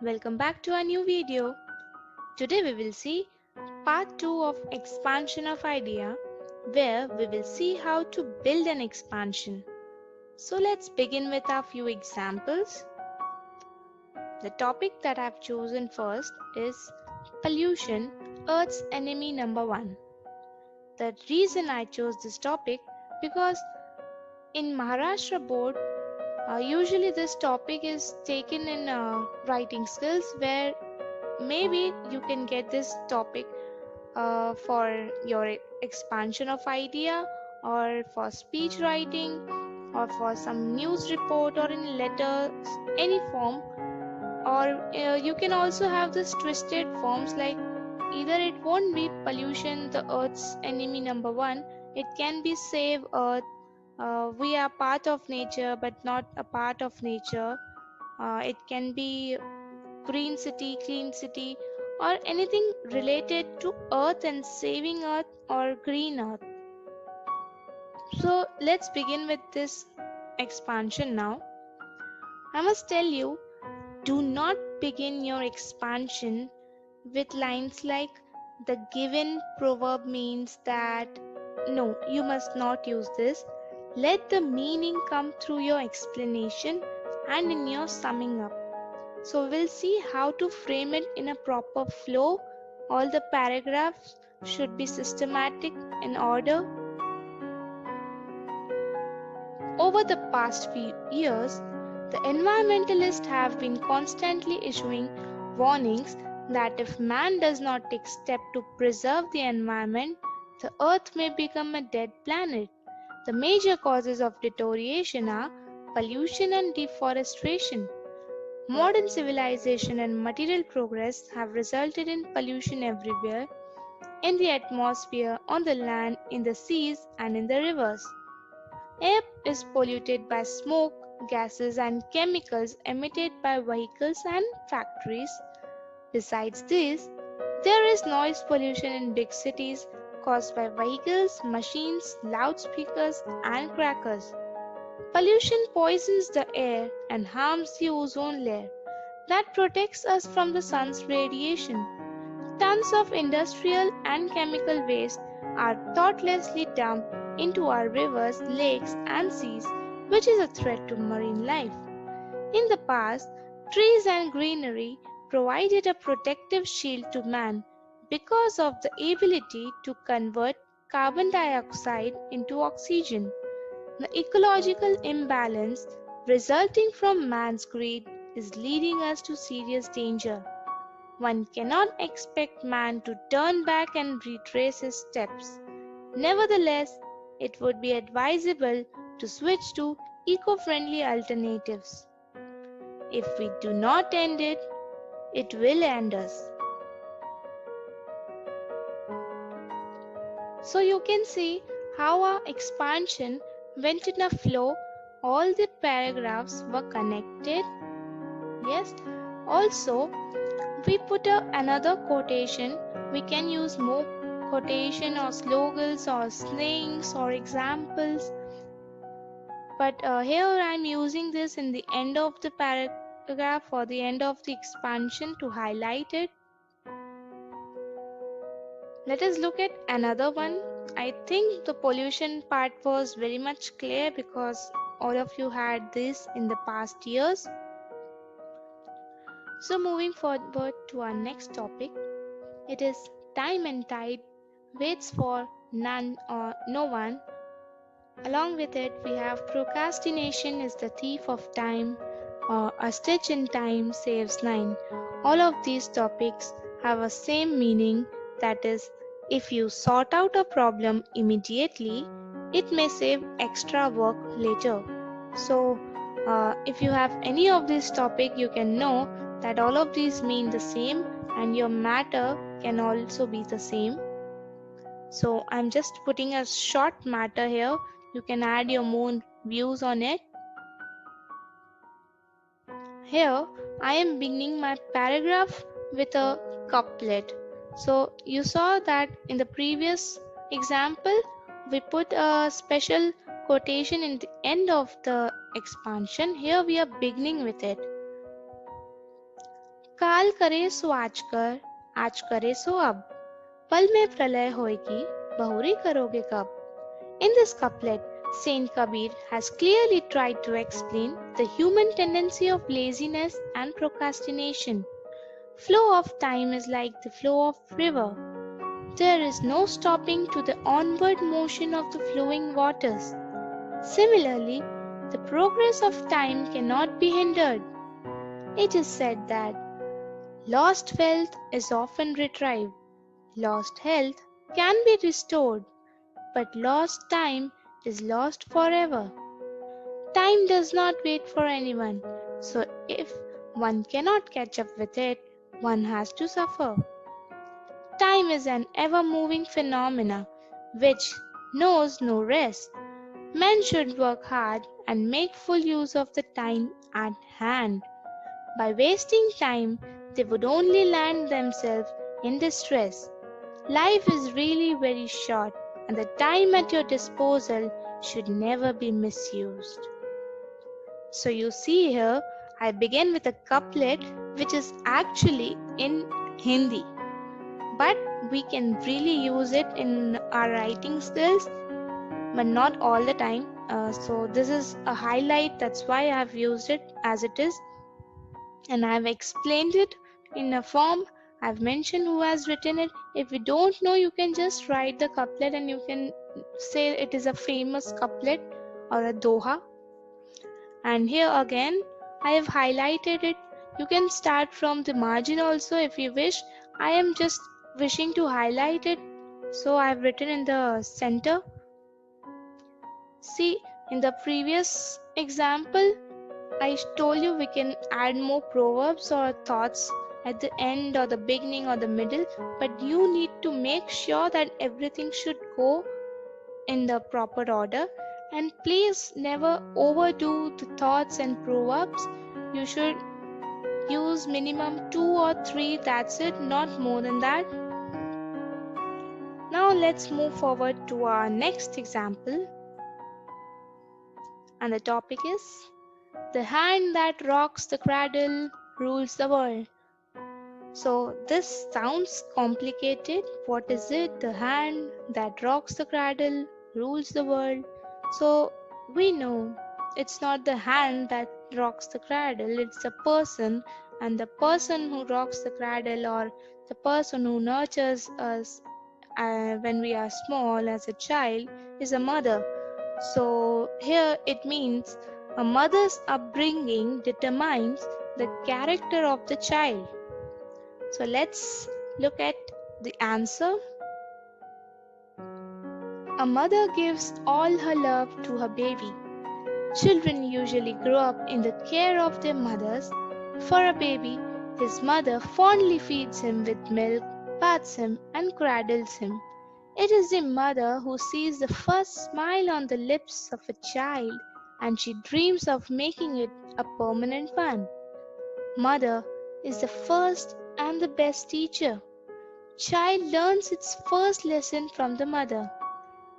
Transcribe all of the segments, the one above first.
Welcome back to a new video. Today we will see part 2 of expansion of idea, where we will see how to build an expansion. So let's begin with a few examples. The topic that I've chosen first is pollution, Earth's enemy number 1. The reason I chose this topic because in Maharashtra board usually this topic is taken in writing skills, where maybe you can get this topic for your expansion of idea, or for speech writing, or for some news report, or in letters, any form. Or you can also have this twisted forms, like either it won't be pollution, the Earth's enemy number 1. It can be save Earth, we are part of nature but not a part of nature. It can be green city, clean city, or anything related to earth and saving earth or green earth. So let's begin with this expansion now. I must tell you, do not begin your expansion with lines like the given proverb means that. No, you must not use this. Let the meaning come through your explanation and in your summing up. So we'll see how to frame it in a proper flow. All the paragraphs should be systematic in order. Over the past few years, the environmentalists have been constantly issuing warnings that if man does not take steps to preserve the environment, the earth may become a dead planet. The major causes of deterioration are pollution and deforestation. Modern civilization and material progress have resulted in pollution everywhere, in the atmosphere, on the land, in the seas, and in the rivers. Air is polluted by smoke, gases, and chemicals emitted by vehicles and factories. Besides this, there is noise pollution in big cities caused by vehicles, machines, loudspeakers, and crackers. Pollution poisons the air and harms the ozone layer that protects us from the sun's radiation. Tons of industrial and chemical waste are thoughtlessly dumped into our rivers, lakes, and seas, which is a threat to marine life. In the past, trees and greenery provided a protective shield to man because of the ability to convert carbon dioxide into oxygen. The ecological imbalance resulting from man's greed is leading us to serious danger. One cannot expect man to turn back and retrace his steps. Nevertheless, it would be advisable to switch to eco-friendly alternatives. If we do not end it, it will end us. So you can see how our expansion went in a flow. All the paragraphs were connected. Yes. Also, we put another quotation. We can use more quotation or slogans or slangs or examples. But here I am using this in the end of the paragraph or the end of the expansion to highlight it. Let us look at another one. I think the pollution part was very much clear because all of you had this in the past years. So moving forward to our next topic, it is time and tide waits for none or no one. Along with it, we have procrastination is the thief of time, or a stitch in time saves nine. All of these topics have a same meaning, that is, if you sort out a problem immediately, it may save extra work later. So, if you have any of this topic, you can know that all of these mean the same and your matter can also be the same. So I'm just putting a short matter here. You can add your own views on it. Here I am beginning my paragraph with a couplet. So you saw that in the previous example we put a special quotation in the end of the expansion. Here we are beginning with it. काल करे सो आज करे सो अब, पल में प्रलय होएगी, बहुरी करोगे कब? In this couplet, Saint Kabir has clearly tried to explain the human tendency of laziness and procrastination. Flow of time is like the flow of river. There is no stopping to the onward motion of the flowing waters. Similarly, the progress of time cannot be hindered. It is said that lost wealth is often retrieved, lost health can be restored, but lost time is lost forever. Time does not wait for anyone, so if one cannot catch up with it, one has to suffer. Time is an ever moving phenomena which knows no rest. Men should work hard and make full use of the time at hand. By wasting time, they would only land themselves in distress. Life is really very short, and the time at your disposal should never be misused. So, you see here, I begin with a couplet which is actually in Hindi, but we can really use it in our writing skills, but not all the time. So, this is a highlight, that's why I have used it as it is, and I have explained it in a form. I've mentioned who has written it. If you don't know, you can just write the couplet and you can say it is a famous couplet or a doha. And here again, I have highlighted it. You can start from the margin also if you wish. I am just wishing to highlight it, so I have written in the center. See, in the previous example, I told you we can add more proverbs or thoughts at the end or the beginning or the middle, but you need to make sure that everything should go in the proper order, and please never overdo the thoughts and proverbs. You should use minimum 2 or 3, that's it, not more than that. Now let's move forward to our next example, and the topic is the hand that rocks the cradle rules the world. So this sounds complicated. What is it? The hand that rocks the cradle rules the world. So we know it's not the hand that rocks the cradle, it's the person, and the person who rocks the cradle or the person who nurtures us when we are small as a child is a mother. So here it means a mother's upbringing determines the character of the child. So let's look at the answer. A mother gives all her love to her baby. Children usually grow up in the care of their mothers. For a baby, his mother fondly feeds him with milk, bathes him, and cradles him. It is the mother who sees the first smile on the lips of a child, and she dreams of making it a permanent one. Mother is the first and the best teacher. Child learns its first lesson from the mother.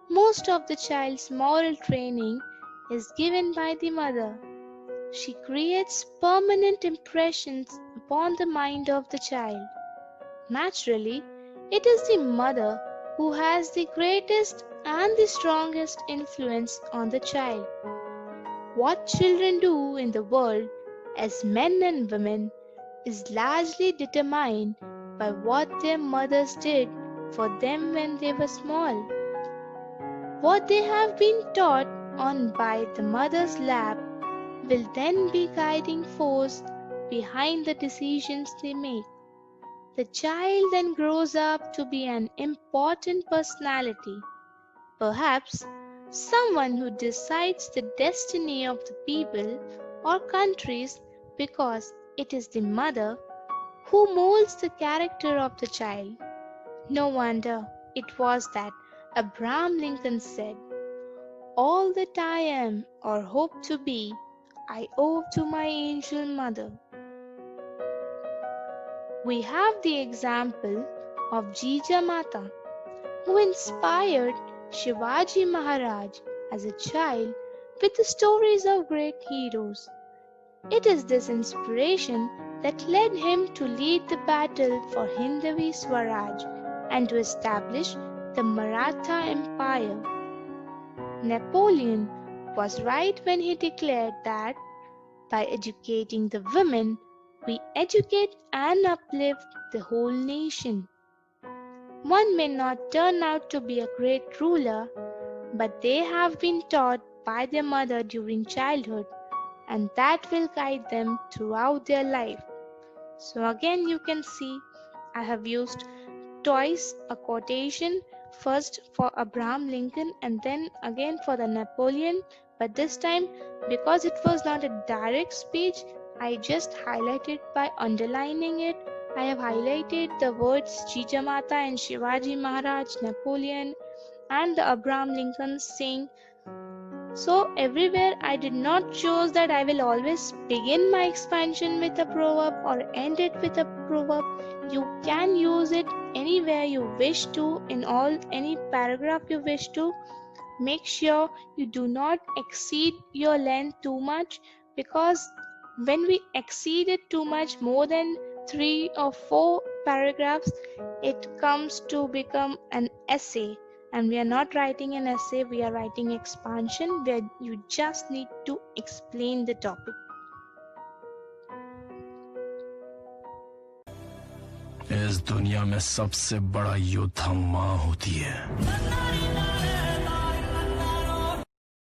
Most of the child's moral training is given by the mother. She creates permanent impressions upon the mind of the child. Naturally, it is the mother who has the greatest and the strongest influence on the child. What children do in the world as men and women is largely determined by what their mothers did for them when they were small. What they have been taught on by the mother's lap will then be guiding force behind the decisions they make. The child then grows up to be an important personality, perhaps someone who decides the destiny of the people or countries, because it is the mother who molds the character of the child. No wonder it was that Abraham Lincoln said, "All that I am or hope to be, I owe to my angel mother." We have the example of Jija Mata, who inspired Shivaji Maharaj as a child with the stories of great heroes. It is this inspiration that led him to lead the battle for Hindavi Swaraj and to establish the Maratha Empire. Napoleon was right when he declared that by educating the women, we educate and uplift the whole nation. One may not turn out to be a great ruler, but they have been taught by their mother during childhood, and that will guide them throughout their life. So, again, you can see I have used twice a quotation, first for Abraham Lincoln and then again for the Napoleon, but this time because it was not a direct speech, I just highlighted by underlining it. I have highlighted the words Jijamata and Shivaji Maharaj, Napoleon, and the Abraham Lincoln saying. So everywhere I did not choose that I will always begin my expansion with a proverb or end it with a proverb. You can use it anywhere you wish to, in all any paragraph you wish to. Make sure you do not exceed your length too much, because when we exceed it too much, more than 3 or 4 paragraphs, it comes to become an essay. And we are not writing an essay, we are writing expansion where you just need to explain the topic. इस दुनिया में सबसे बड़ा योद्धा माँ होती है।